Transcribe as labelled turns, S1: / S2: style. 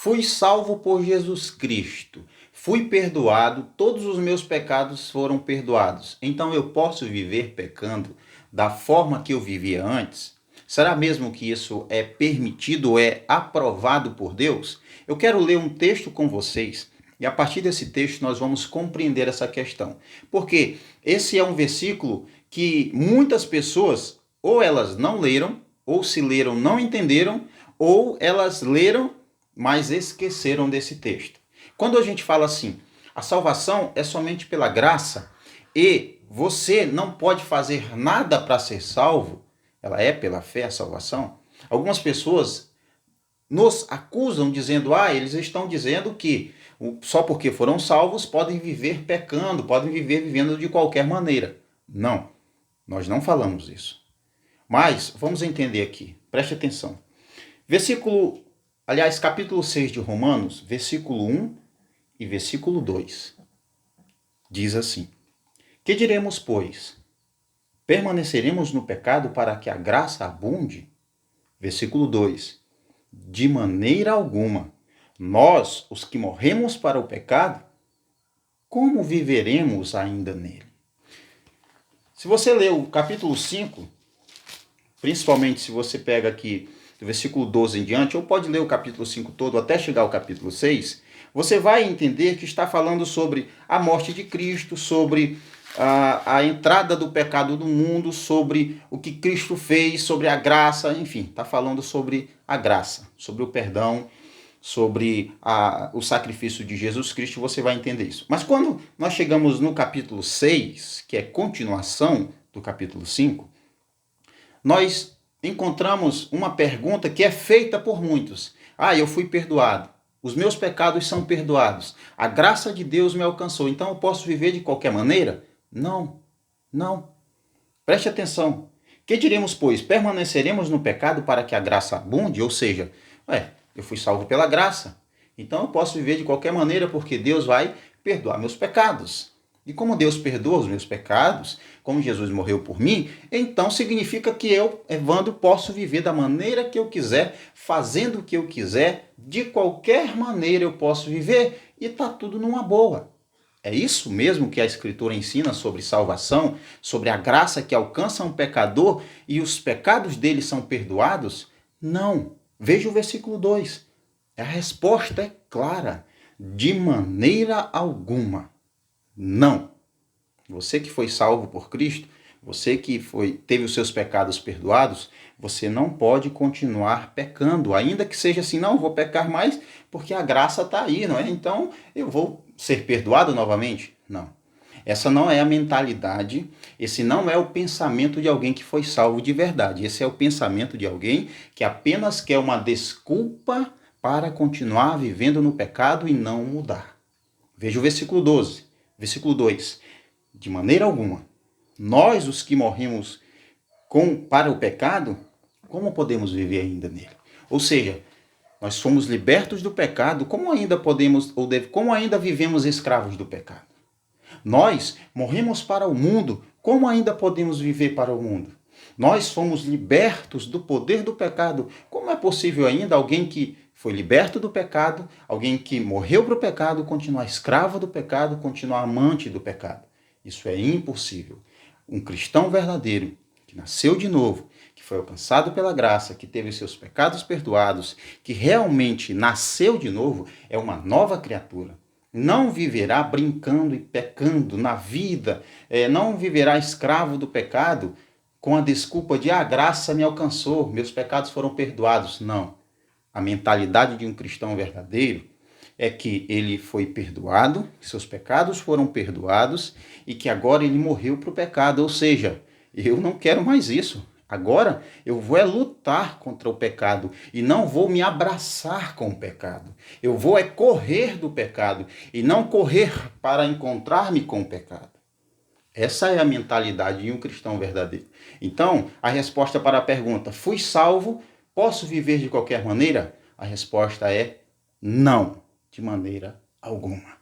S1: Fui salvo por Jesus Cristo. Fui perdoado, todos os meus pecados foram perdoados. Então eu posso viver pecando da forma que eu vivia antes? Será mesmo que isso é permitido, é aprovado por Deus? Eu quero ler um texto com vocês e a partir desse texto nós vamos compreender essa questão. Porque esse é um versículo que muitas pessoas ou elas não leram, ou se leram não entenderam, ou elas leram mas esqueceram desse texto. Quando a gente fala assim, a salvação é somente pela graça e você não pode fazer nada para ser salvo, ela é pela fé a salvação. Algumas pessoas nos acusam dizendo, eles estão dizendo que só porque foram salvos podem viver pecando, podem viver vivendo de qualquer maneira. Não, nós não falamos isso. Mas vamos entender aqui, preste atenção. Capítulo 6 de Romanos, versículo 1 e versículo 2. Diz assim: Que diremos, pois? Permaneceremos no pecado para que a graça abunde? Versículo 2. De maneira alguma. Nós, os que morremos para o pecado, como viveremos ainda nele? Se você ler o capítulo 5, principalmente se você pega aqui do versículo 12 em diante, ou pode ler o capítulo 5 todo até chegar ao capítulo 6, você vai entender que está falando sobre a morte de Cristo, sobre a entrada do pecado no mundo, sobre o que Cristo fez, sobre a graça, enfim, está falando sobre a graça, sobre o perdão, sobre o sacrifício de Jesus Cristo, você vai entender isso. Mas quando nós chegamos no capítulo 6, que é continuação do capítulo 5, nós encontramos uma pergunta que é feita por muitos. Eu fui perdoado. Os meus pecados são perdoados. A graça de Deus me alcançou. Então eu posso viver de qualquer maneira? Não. Não. Preste atenção. Que diremos, pois? Permaneceremos no pecado para que a graça abunde? Ou seja, eu fui salvo pela graça. Então eu posso viver de qualquer maneira porque Deus vai perdoar meus pecados. E como Deus perdoa os meus pecados, como Jesus morreu por mim, então significa que eu, Evandro, posso viver da maneira que eu quiser, fazendo o que eu quiser, de qualquer maneira eu posso viver e está tudo numa boa. É isso mesmo que a Escritura ensina sobre salvação, sobre a graça que alcança um pecador e os pecados dele são perdoados? Não. Veja o versículo 2. A resposta é clara. De maneira alguma. Não. Você que foi salvo por Cristo, você que teve os seus pecados perdoados, você não pode continuar pecando, ainda que seja assim, não vou pecar mais porque a graça está aí, não é? Então eu vou ser perdoado novamente? Não. Essa não é a mentalidade, esse não é o pensamento de alguém que foi salvo de verdade. Esse é o pensamento de alguém que apenas quer uma desculpa para continuar vivendo no pecado e não mudar. Veja o versículo 12. Versículo 2. De maneira alguma, nós os que morremos para o pecado, como podemos viver ainda nele? Ou seja, nós fomos libertos do pecado, como ainda como ainda vivemos escravos do pecado? Nós morremos para o mundo, como ainda podemos viver para o mundo? Nós fomos libertos do poder do pecado. Como é possível ainda alguém que foi liberto do pecado, alguém que morreu para o pecado, continuar escravo do pecado, continuar amante do pecado? Isso é impossível. Um cristão verdadeiro, que nasceu de novo, que foi alcançado pela graça, que teve seus pecados perdoados, que realmente nasceu de novo, é uma nova criatura. Não viverá brincando e pecando na vida, não viverá escravo do pecado com a desculpa de a graça me alcançou, meus pecados foram perdoados. Não. A mentalidade de um cristão verdadeiro é que ele foi perdoado, seus pecados foram perdoados e que agora ele morreu para o pecado. Ou seja, eu não quero mais isso. Agora eu vou lutar contra o pecado e não vou me abraçar com o pecado. Eu vou correr do pecado e não correr para encontrar-me com o pecado. Essa é a mentalidade de um cristão verdadeiro. Então, a resposta para a pergunta, fui salvo, posso viver de qualquer maneira? A resposta é não, de maneira alguma.